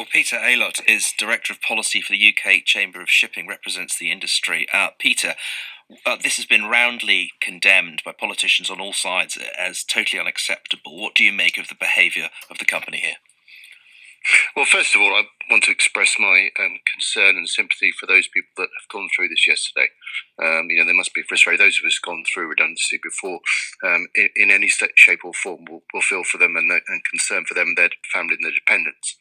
Well, Peter Aylott is Director of Policy for the UK Chamber of Shipping, represents the industry. Peter, this has been roundly condemned by politicians on all sides as totally unacceptable. What do you make of the behaviour of the company here? Well, first of all, I want to express my concern and sympathy for those people that have gone through this yesterday. They must be frustrated. Those of us who've gone through redundancy before, in any shape or form, will feel for them and concern for them, their family and their dependents.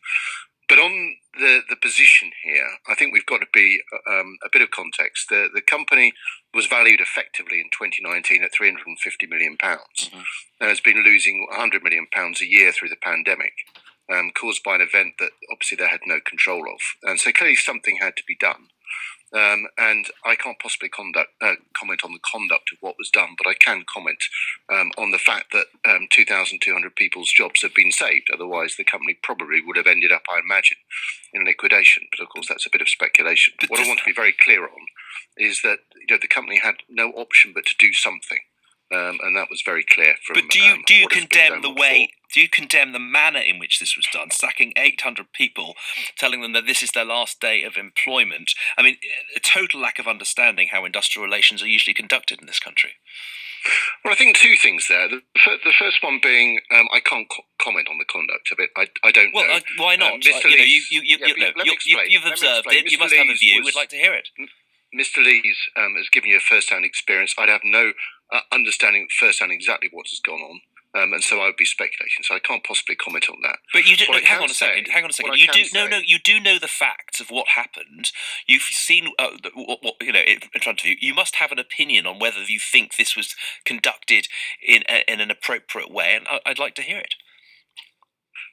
But on the position here, I think we've got to be a bit of context. The company was valued effectively in 2019 at £350 million, and has been losing £100 million a year through the pandemic, caused by an event that obviously they had no control of. And so clearly something had to be done. And I can't possibly comment on the conduct of what was done, but I can comment on the fact that 2,200 people's jobs have been saved. Otherwise, the company probably would have ended up, I imagine, in liquidation. But of course, that's a bit of speculation. But what I want to be very clear on is that the company had no option but to do something. And that was very clear from. But do you condemn the way? Do you condemn the manner in which this was done? Sacking 800 people, telling them that this is their last day of employment. I mean, a total lack of understanding how industrial relations are usually conducted in this country. Well, I think two things there. The first one being, I can't comment on the conduct of it. I don't know. Well, why not? You've observed it. You must have a view. We'd like to hear it. Mr. Lees has given you a first-hand experience. I'd have no understanding first-hand exactly what has gone on, and so I would be speculating. So I can't possibly comment on that. But you do. Hang on a second. You do. No. You do know the facts of what happened. You've seen in front of you. You must have an opinion on whether you think this was conducted in an appropriate way, and I'd like to hear it.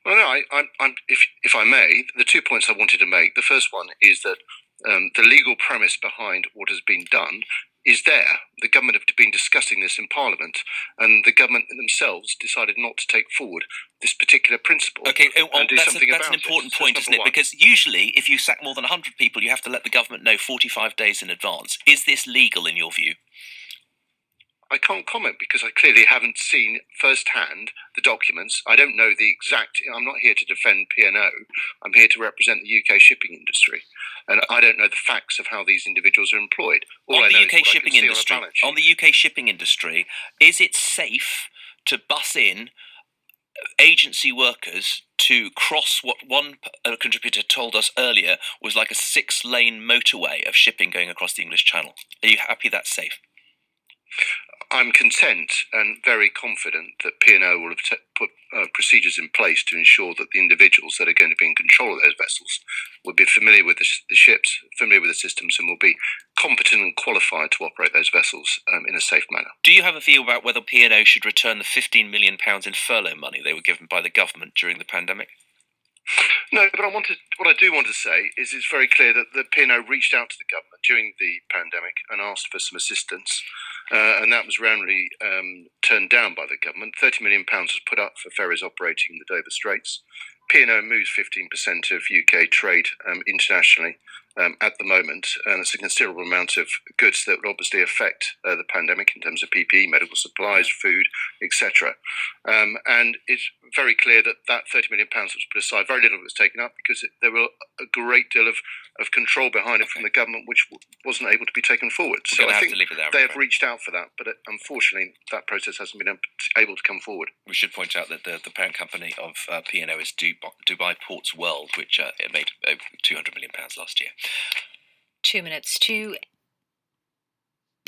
Well, no. If I may, the 2 points I wanted to make. The first one is that the legal premise behind what has been done is there. The government have been discussing this in Parliament, and the government themselves decided not to take forward this particular principle. Okay, that's an important point, isn't it? Because usually, if you sack more than 100 people, you have to let the government know 45 days in advance. Is this legal in your view? I can't comment because I clearly haven't seen firsthand the documents. I don't know the exact. I'm not here to defend P&O. I'm here to represent the UK shipping industry, and I don't know the facts of how these individuals are employed. On the UK shipping industry, is it safe to bus in agency workers to cross what one contributor told us earlier was like a 6-lane motorway of shipping going across the English Channel? Are you happy that's safe? I'm content and very confident that P&O will have put procedures in place to ensure that the individuals that are going to be in control of those vessels will be familiar with the ships, familiar with the systems, and will be competent and qualified to operate those vessels in a safe manner. Do you have a view about whether P&O should return the £15 million in furlough money they were given by the government during the pandemic? No, but what I do want to say is it's very clear that the P&O reached out to the government during the pandemic and asked for some assistance, and that was roundly turned down by the government. £30 million was put up for ferries operating in the Dover Straits. P&O moves 15% of UK trade internationally at the moment, and it's a considerable amount of goods that would obviously affect the pandemic in terms of PPE, medical supplies, food, etc. And it's very clear that that £30 million was put aside. Very little was taken up because there were a great deal of control behind it from the government, which wasn't able to be taken forward. So I think they have reached out for that, but unfortunately that process hasn't been able to come forward. We should point out that the parent company of P&O is Dubai Ports World, which it made over £200 million last year. 2 minutes to